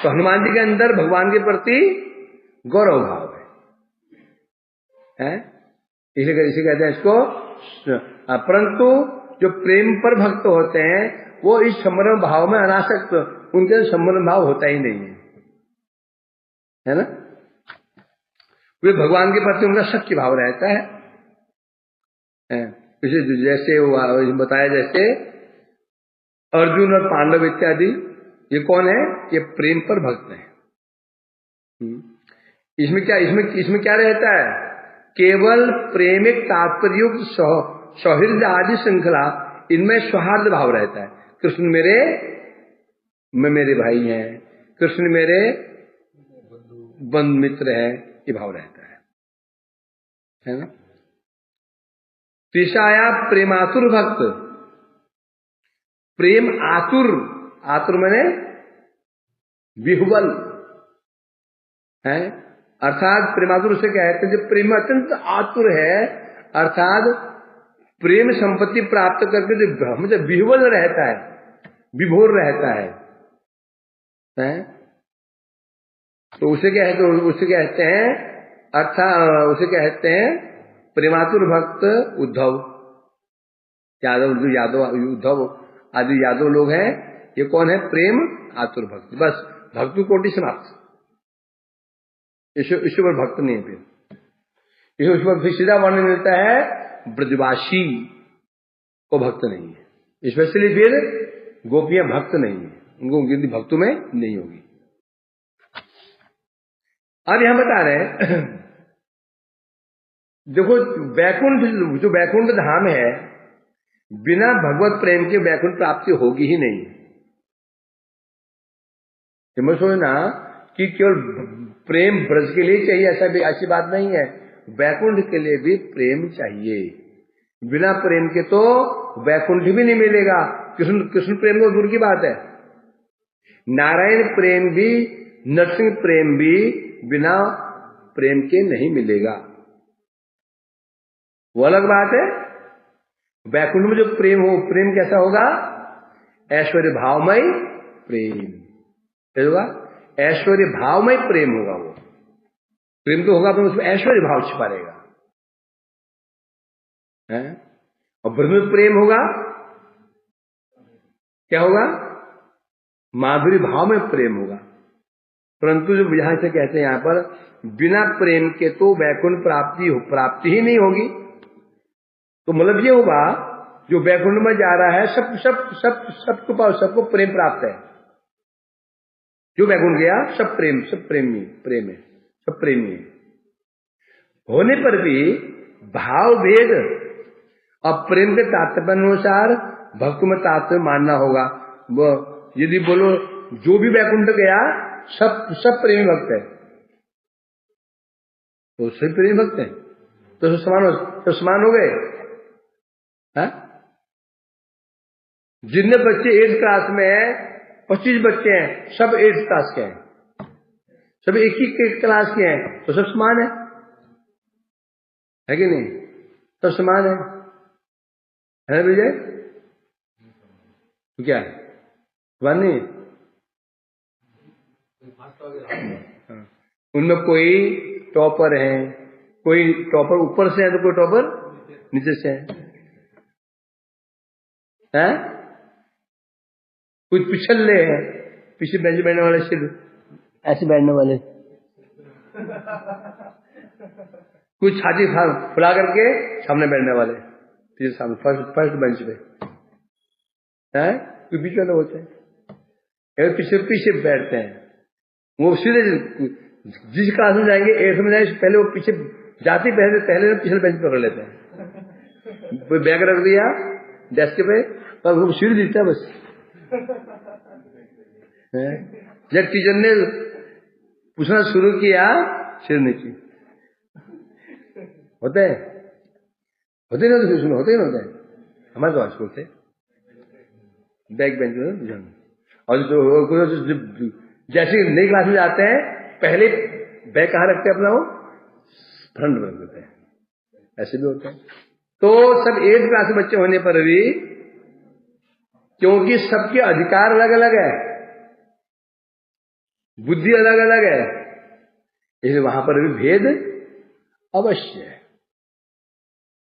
[SPEAKER 1] हनुमान जी के अंदर भगवान के प्रति गौरव भाव है? इसे कहते हैं इसको। परंतु जो प्रेम पर भक्त होते हैं वो इस संबंध भाव में अनासक्त, उनके संबंध भाव होता ही नहीं है ना। वे भगवान के प्रति उनका सख्य भाव रहता है। जैसे बताया, जैसे अर्जुन और पांडव इत्यादि, ये कौन है? ये प्रेम पर भक्त है। इसमें क्या रहता है? केवल प्रेमिक तात्पर्युक्त सौहृद आदि श्रृंखला, इनमें सौहार्द भाव रहता है। कृष्ण मेरे भाई हैं, कृष्ण मेरे बंधु मित्र है, ये भाव रहता है ना। तीसरा प्रेमातुर भक्त। प्रेम आतुर, आतुर माने विह्वल है, अर्थात प्रेमातुर से कहते हैं जो प्रेम अत्यंत आतुर है, अर्थात प्रेम संपत्ति प्राप्त करके जो विह्वल रहता है, विभोर रहता है? तो उसे कहते हैं अर्थात उसे कहते हैं प्रेमातुर भक्त उद्धव। उद्धव आदि यादव लोग हैं, ये कौन है? प्रेम आतुर भक्त। बस भक्तु कोटि समाप्त। ईश्वर भक्त नहीं है। फिर ईश्वर फिर सीधा वर्णन मिलता है ब्रजवासी को भक्त नहीं है, स्पेशली फिर गोपियां भक्त नहीं है, उनको गिनती भक्तों में नहीं होगी। अब यहां बता रहे हैं देखो, जो वैकुंठ धाम है, बिना भगवत प्रेम के वैकुंठ प्राप्ति होगी ही नहीं। मैं सोचना कि केवल प्रेम ब्रज के लिए चाहिए, ऐसी बात नहीं है। वैकुंठ के लिए भी प्रेम चाहिए। बिना प्रेम के तो वैकुंठ भी नहीं मिलेगा। कृष्ण प्रेम तो दूर की बात है, नारायण प्रेम भी, नरसिंह प्रेम भी बिना प्रेम के नहीं मिलेगा। वो अलग बात है। वैकुंठ में जो प्रेम हो, प्रेम कैसा होगा? ऐश्वर्य भावमय प्रेम। क्या होगा? ऐश्वर्य भावमय प्रेम होगा। वो प्रेम तो होगा, पर उसमें ऐश्वर्य भाव छिपा रहेगा। और ब्रह्म में प्रेम होगा, क्या होगा? माधुरी भाव में प्रेम होगा। परंतु जो यहां से कहते हैं यहां पर, बिना प्रेम के तो वैकुंठ प्राप्ति ही नहीं होगी। तो मतलब ये होगा, जो वैकुंठ में जा रहा है सबको प्रेम प्राप्त है। जो वैकुंठ गया सब प्रेमी है, सब प्रेमी है। होने पर भी भाव भेद और प्रेम के तात्पर्य अनुसार भक्त में तात्पर्य मानना होगा। यदि बोलो जो भी वैकुंठ गया सब प्रेमी भक्त है, तो सभी प्रेमी भक्त है, तो समान हो गए। जितने बच्चे 8th क्लास में हैं, 25 बच्चे हैं, सब 8th क्लास के हैं, सब एक ही क्लास के हैं, तो सब समान है कि नहीं? सब समान है विजय? तो क्या है? समान नहीं? उनमें कोई टॉपर है, कोई टॉपर ऊपर से है, तो कोई टॉपर नीचे से है? कुछ पिछले हैं, पीछे बेंच बैठने वाले सिर्फ ऐसे बैठने वाले, कुछ छाती फुला करके सामने बैठने वाले, पीछे सामने फर्स्ट बेंच पे है, कोई बीच वाले होते हैं, पीछे बैठते हैं। वो सीधे जिस क्लास में जाएंगे, 8th में जाएंगे, पहले वो पीछे जाते पहले पिछले बेंच पकड़ लेते हैं। बैग रख दिया डेस्क पे, पर वो सीढ़ी दिखता है बस। जब टीचर ने पूछना शुरू किया, सिर नीचे होते हैं ना, तो सुनो होते ही होते हैं। हमारे तो आज बोलते बैक बेंच में, और जो जैसे नई क्लास में जाते हैं, पहले बैग कहाँ रखते हैं अपना? वो फ्रंट में रख देते हैं, ऐसे भी होता है। तो सब 8th क्लास के बच्चे होने पर भी, क्योंकि सबके अधिकार अलग अलग है, बुद्धि अलग अलग है, इसलिए वहां पर भी भेद अवश्य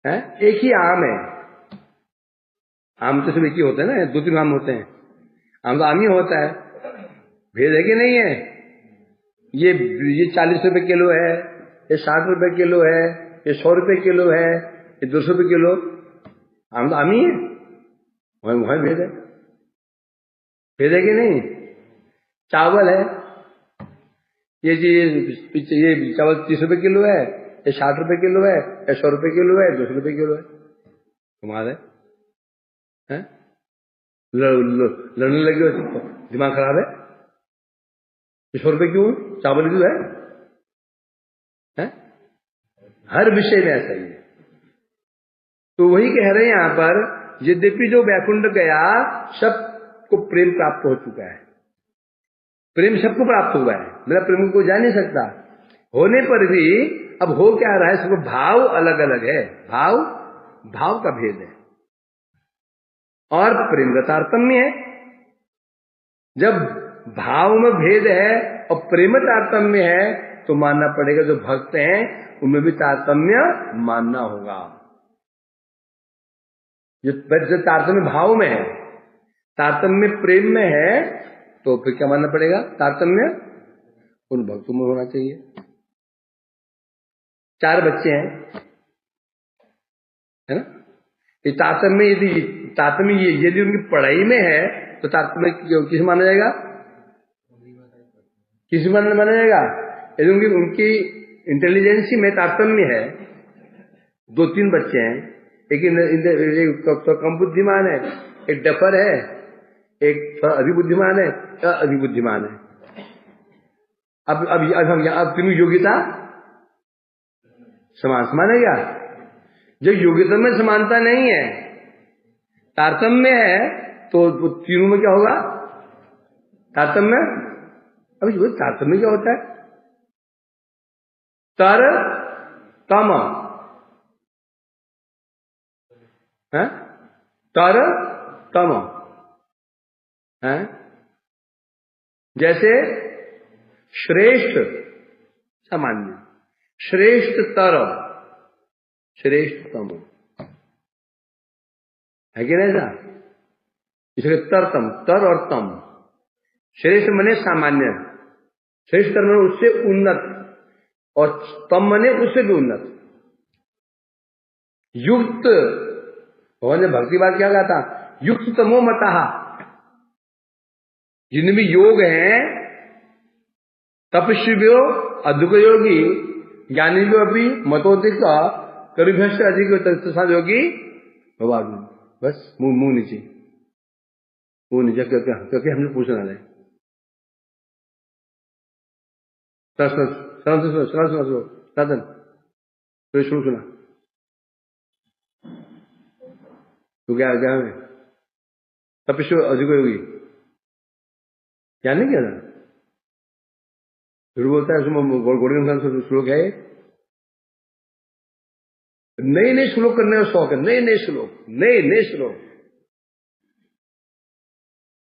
[SPEAKER 1] है। एक ही आम है, आम तो सब एक ही होते हैं ना, 2-3 आम होते हैं, आम तो आम ही होता है। भेद है कि नहीं है? ये 40 रुपए किलो है, ये 60 रुपए किलो है, ये 100 रुपए किलो है, ये 200 रुपए किलो, आम तो आम ही है, वहां भेद है। भेद है कि नहीं? चावल है, ये चावल 30 रुपए किलो है, ये 60 रुपए किलो है, ये 100 रुपए किलो है, 200 रुपए किलो है। तुम्हारे लड़ने लगे हो, दिमाग खराब है? 100 रुपए क्यों? चावल क्यों है? हर विषय में ऐसा ही है। तो वही कह रहे हैं यहां पर, यद्यपि जो वैकुंठ गया सबको प्रेम प्राप्त हो चुका है, प्रेम सबको प्राप्त हुआ है, मेरा प्रेम को जा नहीं सकता, होने पर भी अब हो क्या रहा है, सबको भाव अलग अलग है, भाव का भेद है और प्रेम का तारतम्य है। जब भाव में भेद है और प्रेम तारतम्य है तो मानना पड़ेगा जो भक्त हैं उनमें भी तारतम्य मानना होगा। जो तारतम्य भाव में है, तारतम्य प्रेम में है, तो फिर क्या मानना पड़ेगा? तारतम्य उन भक्तों में होना चाहिए। 4 बच्चे हैं, है ना? ये तारतम्य यदि उनकी पढ़ाई में है तो तारतम्य किस माना जाएगा? किस माना जाएगा? यदि उनकी इंटेलिजेंसी में तारतम्य है, 2-3 बच्चे हैं, एक कम बुद्धिमान है, एक डफर है, एक अधिक बुद्धिमान है, अधिक बुद्धिमान है। अब तीनों योग्यता समान है क्या? जो योग्यता में समानता नहीं है, तारतम्य है, तो तीनों में क्या होगा? तारतम्य। अभी जो तारतम्य क्या होता है? तर तम है, तर तम है। जैसे श्रेष्ठ सामान्य, श्रेष्ठतर, श्रेष्ठतम है कि नहीं? इसलिए तरतम, तर और तम, श्रेष्ठ मने सामान्य, श्रेष्ठ मने उससे उन्नत, और तम मने उससे भी उन्नत। युक्त, भगवान ने भक्ति बात क्या कहा था? युक्त तमो मतः, जिनमें भी योग हैं, तपस्वियो अधिक योगी, ज्ञानी भी अभी मतोधिक करीभ्यश्च अधिक योगी भगवान। बस मुंह नीचे, मुंह नीचे क्योंकि हमने पूछना है। साधन तो सुना तो क्या है? तपस्वी अधिक योगी क्या नहीं क्या था? फिर बोलता है उसमें गौड़ी श्लोक है, नए श्लोक करने का शौक है, नए श्लोक।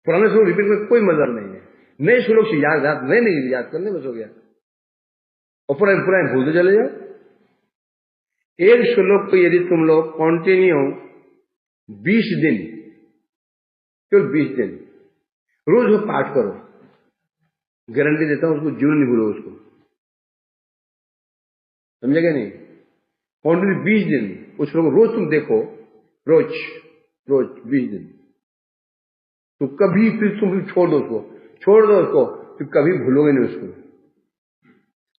[SPEAKER 1] पुराने श्लोक रिपीट में कोई मजा नहीं है, नए श्लोक से नए याद करने बस हो गया, और पुराने भूलते चले जाओ। एक श्लोक को यदि तुम लोग कंटिन्यू 20 दिन, केवल 20 दिन रोज वो पाठ करो, गारंटी देता हूं उसको जीवन नहीं भूलो उसको, समझेगा नहीं? कंटिन्यू 20 दिन उस श्लोक रोज तुम देखो, रोज 20 दिन, तो कभी फिर तुम छोड़ दो उसको, फिर कभी भूलोगे नहीं उसको।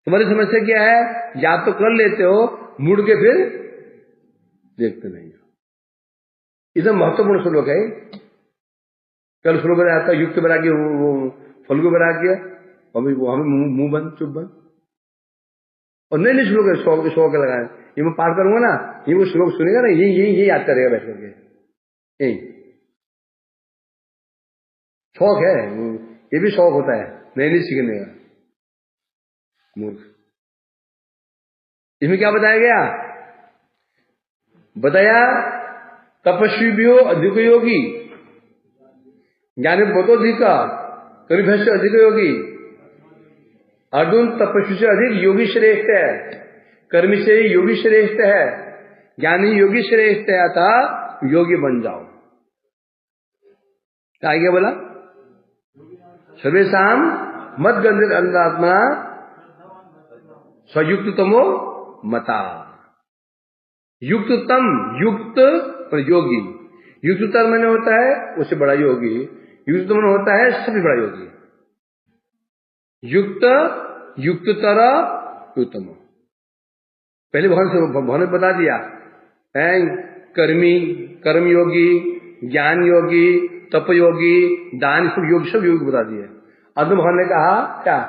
[SPEAKER 1] तुम्हारी समस्या क्या है? या तो कर लेते हो, मुड़ के फिर देखते नहीं हो। इतना महत्वपूर्ण श्लोक है। कल श्लोक बनाया था युक्त बना के, फल को बना किया, और हमें मुंह बंद, चुप बंद, और नए श्लोक शौक लगाए। ये मैं पाठ करूंगा ना, ये वो श्लोक सुनेगा ना, ये याद करेगा बैठ करके, यही शौक है। ये भी शौक होता है नए सीखने का। मूर्ख। इसमें क्या बताया गया? बताया तपस्वी भी हो अधिक योगी, ज्ञानी बहुतोधिक करीभ्यश्च अधिक योगी। अर्जुन तपस्वी से अधिक योगी श्रेष्ठ है, कर्मी से योगी श्रेष्ठ है, ज्ञानी योगी श्रेष्ठ है, अतः योगी बन जाओ। क्या आगे बोला? सर्वेशाम मत गंधित अंतरात्मा स्वयुक्ततमो मता। युक्ततम, युक्त और योगी। युक्ततम मैंने होता है उससे बड़ा योगी, युक्ततम होता है सबसे बड़ा योगी। युक्त, युक्ततर, युक्तम। पहले भगवान ने बता दिया कर्मी, कर्मयोगी, ज्ञान योगी, तप योगी, दान योगी, सब योगी बता दिए। अब भगवान ने कहा क्या?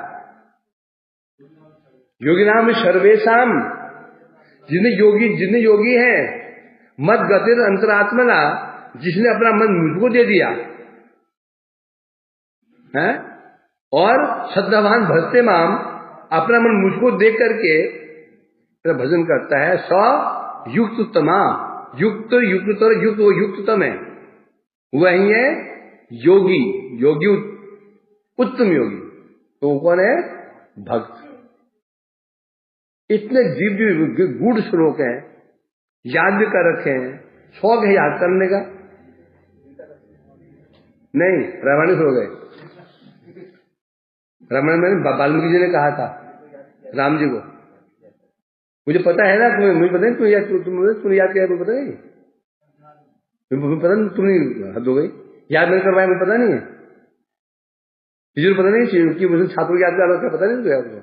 [SPEAKER 1] योगी नाम सर्वेशम, जितने योगी हैं, मत गतिर अंतरात्मना, जिसने अपना मन मुझको दे दिया है, और श्रद्धावान भजते माम, अपना मन मुझको दे करके तेरा भजन करता है। स युक्ततमा, युक्त, युक्ततर, युक्त, वो युक्ततम है, वही है योगी। योगी उत्तम योगी तो वो कौन है? भक्त। इतने दिव्य गूढ़ श्लोक हैं, याद भी कर रखे हैं। शौक है याद करने का? नहीं, रामायण हो गए। रामायण में वाल्मीकि जी ने कहा था राम जी को, मुझे पता है ना, तुम्हें मुझे पता नहीं, तुमने याद किया, मुझे पता नहीं, तुम्हें पता नहीं, तुमने हद हो गई, याद नहीं करवाया, मुझे पता नहीं है, टीचर पता नहीं कि मुझे छात्रों को याद करा, क्या पता नहीं याद को।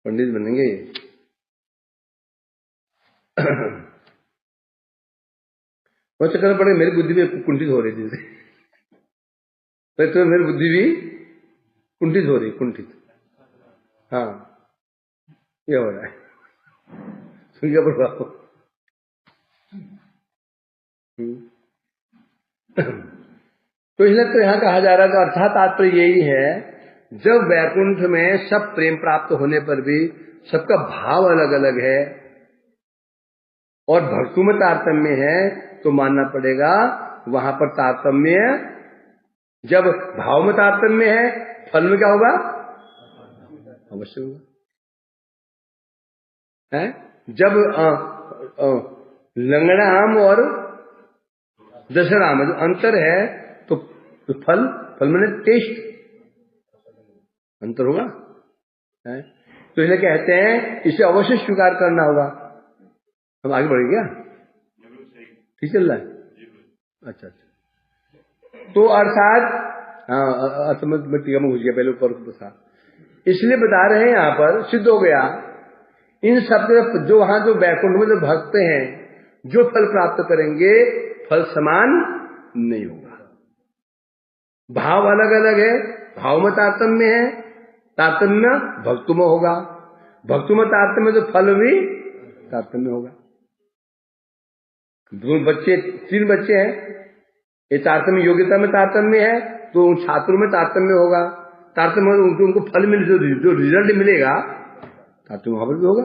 [SPEAKER 1] पंडित बनेंगे वो चक्कर पड़े, मेरी बुद्धि भी कुंठित हो रही थी, तो मेरी बुद्धि भी कुंठित हो रही, कुंठित। हाँ, ये हो रहा है, सुन क्या प्रभाव। तो इसलिए तो यहां कहा जा रहा है, तो अर्थात तात्पर्य यही है, जब वैकुंठ में सब प्रेम प्राप्त होने पर भी सबका भाव अलग अलग है और भक्तों में तारतम्य है, तो मानना पड़ेगा वहां पर तारतम्य। जब भाव में तारतम्य है, फल में क्या होगा? अवश्य होगा है? जब लंगड़ा आम और दशहरा आम जो अंतर है, तो फल मैंने टेस्ट अंतर होगा है? तो इन्हें कहते हैं, इसे अवश्य स्वीकार करना होगा। हम आगे बढ़े क्या? ठीक चल रहा है? अच्छा। तो अर्थात मैं टीका में घुस गया, पहले ऊपर था, इसलिए बता रहे हैं यहां पर सिद्ध हो गया, इन सब जो वहां जो वैकुंठ में जो भक्त हैं, जो फल प्राप्त करेंगे, फल समान नहीं होगा। भाव अलग अलग है, भाव में तारतम्य है, तारतम्य भक्तों में होगा, भक्तों में तारतम्य तो फल भी तारतम्य होगा। दो बच्चे, 3 बच्चे हैं, ये तारतम्य योग्यता में तारतम्य है, तो उन छात्रों में तारतम्य होगा, तारतम्य उनको फल मिले, जो रिजल्ट मिलेगा तारतम्य वहां पर भी होगा।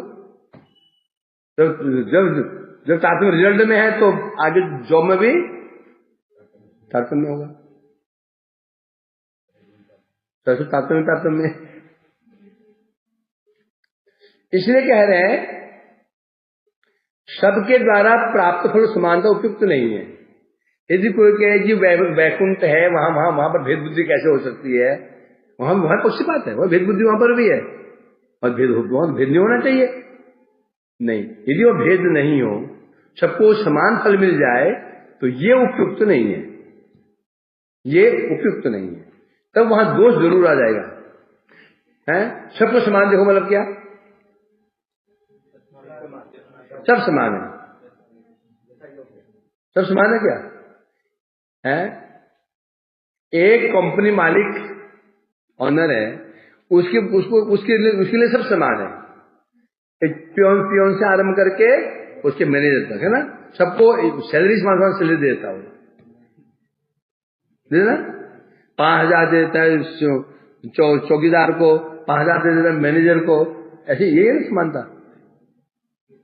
[SPEAKER 1] जब तारतम्य रिजल्ट में है, तो आगे जॉब में भी तारतम्य होगा। तारतम्य इसलिए कह रहे हैं, सबके द्वारा प्राप्त फल समानता उपयुक्त नहीं है। यदि कोई कहे कि वैकुंठ है, वहां पर भेद बुद्धि कैसे हो सकती है? वहां पक्षी बात है, वह भेद बुद्धि वहां पर भी है, और भेद नहीं होना चाहिए। नहीं, यदि वो भेद नहीं हो, सबको समान फल मिल जाए, तो ये उपयुक्त नहीं है, ये उपयुक्त नहीं है। तब वहां दोष जरूर आ जाएगा है? सबको समान देखो मतलब क्या? सब समान है, सब समान है क्या है? एक कंपनी मालिक ऑनर है, उसके लिए सब समान है। एक पियोन से आरंभ करके उसके मैनेजर तक, है ना, सबको सैलरी समान सैलरी देता हो, देना 5,000 देता है चौकीदार को, 5,000 दे देता है मैनेजर को, ऐसे ये है समानता।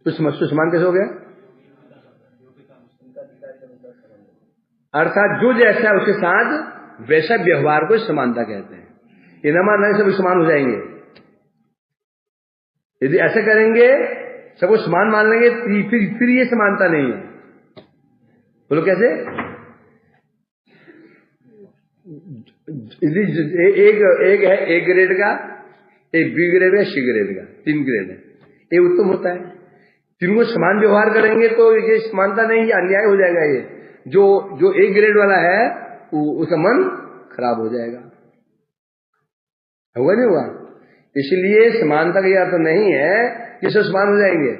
[SPEAKER 1] तो समान कैसे हो गया? अर्थात जो जैसा है उसके साथ वैसा व्यवहार को समानता कहते हैं। ये न मानना सब समान हो जाएंगे, यदि ऐसा करेंगे सबको समान मान लेंगे, फिर ये समानता नहीं है। बोलो कैसे? एक है ए ग्रेड का, एक बी ग्रेड का, सी ग्रेड का, 3 ग्रेड है। ये उत्तम होता है। तीनों समान व्यवहार करेंगे तो ये समानता नहीं, अन्याय हो जाएगा। ये जो ए ग्रेड वाला है उसका मन खराब हो जाएगा। होगा नहीं होगा? इसलिए समानता का अर्थ नहीं है कि सब समान हो जाएंगे,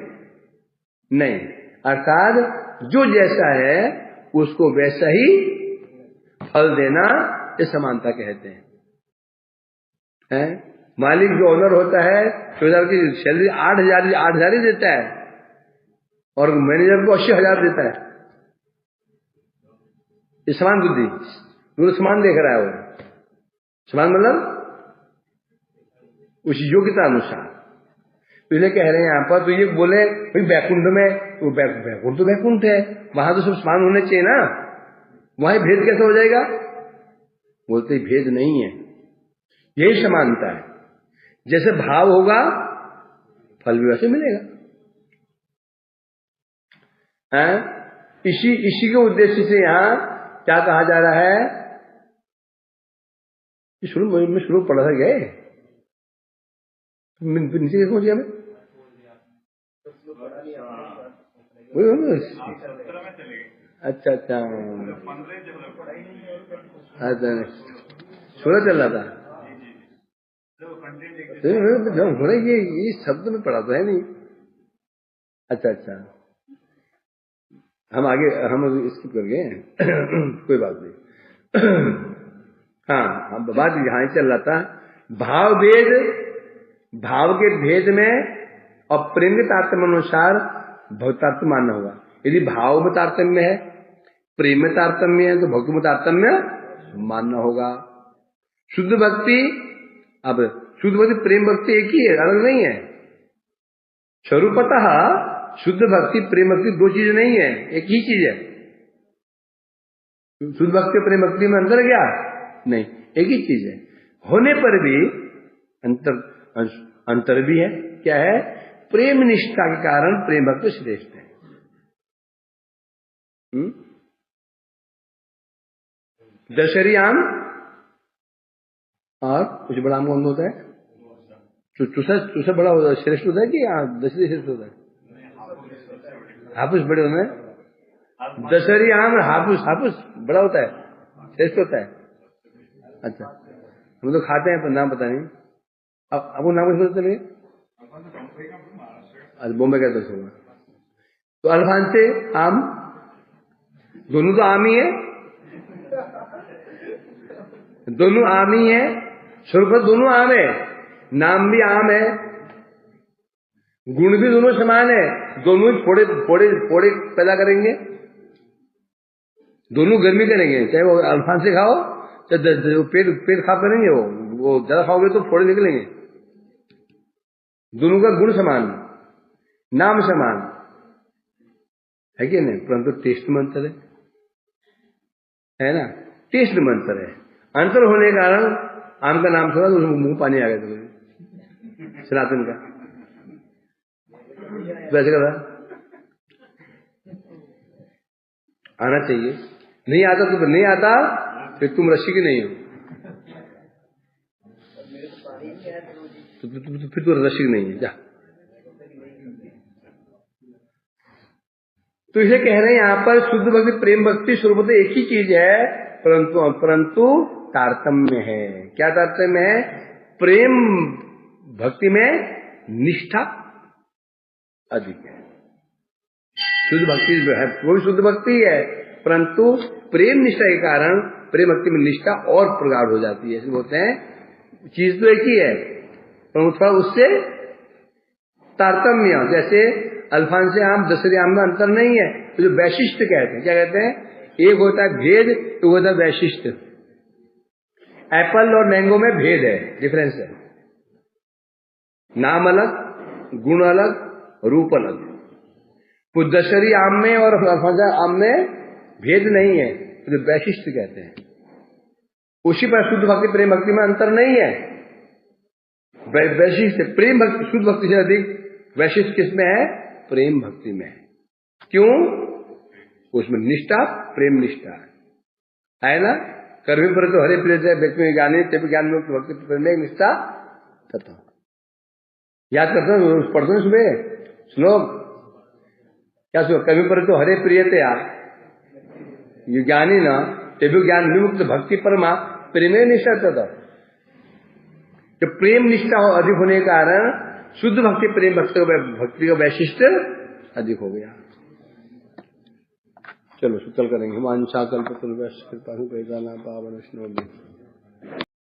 [SPEAKER 1] नहीं। अर्थात जो जैसा है उसको वैसा ही फल देना, ये समानता कहते हैं। मालिक जो ओनर होता है 2000 की सैलरी 8,000 ही देता है और मैनेजर को 80,000 देता है। ये समान बुद्धि, वो समान देख रहा है। वो समान मतलब उस योग्यता अनुसार। तो इसलिए कह रहे हैं यहां पर, तो ये बोले भाई बैकुंठ में, तो बैकुंठ तो बैकुंठ है, वहां तो सब समान होने चाहिए ना, वहां भेद कैसे हो जाएगा? बोलते भेद नहीं है, यही समानता है। जैसे भाव होगा फल भी वैसे मिलेगा। इसी के उद्देश्य से यहां क्या कहा जा रहा है? शुरू पढ़ा था गए नीचे कैसे पहुंचे हमें? अच्छा अच्छा, 16 चल रहा था। ये शब्द में पढ़ा तो है नहीं। अच्छा अच्छा, हम आगे स्किप कर गए कोई बात नहीं। हाँ, बात यहां चल रहा था। भाव भेद, भाव के भेद में और प्रेम के तारतम्य अनुसार भक्तार्थम्य मानना होगा। यदि भाव में तारतम्य है, प्रेम में तारतम्य है, तो भक्ति में तारतम्य मानना होगा। शुद्ध भक्ति, अब शुद्ध भक्ति प्रेम भक्ति एक ही है, अलग नहीं है। स्वरूपतः शुद्ध भक्ति प्रेम भक्ति दो चीजें नहीं है, एक ही चीज है। शुद्ध भक्ति प्रेम भक्ति में अंतर क्या? नहीं, एक ही चीज है। होने पर भी अंतर भी है। क्या है? प्रेम निष्ठा के कारण प्रेम भक्ति श्रेष्ठ है। दशहरी आम और कुछ बड़ा आम कौन होता है? चूसा बड़ा होता है, श्रेष्ठ होता है कि दशहरी श्रेष्ठ होता है? हापुस बड़े होते हैं। दशहरी आम हापुस बड़ा होता है, श्रेष्ठ होता है। अच्छा, हम तो खाते हैं पर नाम पता नहीं। अब आपको नाम कुछ पता नहीं? बॉम्बे का दस होगा। तो अल्फांसे आम, दोनों तो आम ही है, दोनों आम ही है। स्वरूप दोनों आम है, नाम भी आम है, गुण भी दोनों समान है। दोनों ही फोड़े पैदा करेंगे, दोनों गर्मी करेंगे। चाहे वो अल्फांसे खाओ चाहे पेट खा करेंगे, वो ज्यादा खाओगे तो फोड़े निकलेंगे। दोनों का गुण समान, नाम समान है कि नहीं, परंतु टेस्ट में अंतर है ना? टेस्ट में अंतर है। अंतर होने के कारण आम का नाम सुना तो उसमें मुंह पानी आ गया तुम्हें, सनातन का वैसे कर रहा। आना चाहिए, नहीं आता तो नहीं आता, फिर तुम रसिक नहीं हो, तो फिर तो रसिक नहीं है। जा, तो इसे कह रहे हैं यहां पर शुद्ध भक्ति प्रेम भक्ति स्वरूप तो एक ही चीज है, परंतु तारतम्य है। क्या तारतम्य है? प्रेम भक्ति में निष्ठा अधिक है। शुद्ध भक्ति है, वो भी शुद्ध भक्ति है, परंतु प्रेम निष्ठा के कारण प्रेम भक्ति में निष्ठा और प्रगाढ़ हो जाती है। बोलते हैं चीज तो एक ही है, पर थोड़ा उससे तारतम्य, जैसे अल्फांसे आम दशहरी आम में अंतर नहीं है। तो जो वैशिष्ट कहते हैं, क्या कहते हैं? एक होता है भेद, एक होता है वैशिष्ट। एप्पल और मैंगो में भेद है, डिफरेंस है। नाम अलग, गुण अलग, रूप अलग। तो दशहरी आम में और अल्फांसा आम में भेद नहीं है, तो वैशिष्ट कहते हैं। उसी पर शुद्ध भक्ति प्रेम भक्ति में अंतर नहीं है। वैशिष्ट प्रेम भक्ति शुद्ध भक्ति से अधिक वैशिष्ट किसमें है? प्रेम भक्ति में है। क्यों? उसमें निष्ठा प्रेम निष्ठा है ना। कर्मी पर तो हरे प्रिय व्यक्ति में ज्ञानी तभी ज्ञान में भक्ति प्रेम निष्ठा तथा। याद करते हो, पढ़ते हैं सुबह श्लोक क्या सुबह, कर्मी पर तो हरे प्रिय थे यार, ये ज्ञानी ना तभी ज्ञान विमुक्त भक्ति परमा प्रेम निष्ठा तथा। जो प्रेम निष्ठा अधिक होने के कारण शुद्ध भक्ति प्रेम भक्ति का वैशिष्ट अधिक हो गया। चलो कल करेंगे। वांछा कल्पतरुभ्यश्च कृपा पावनस्नो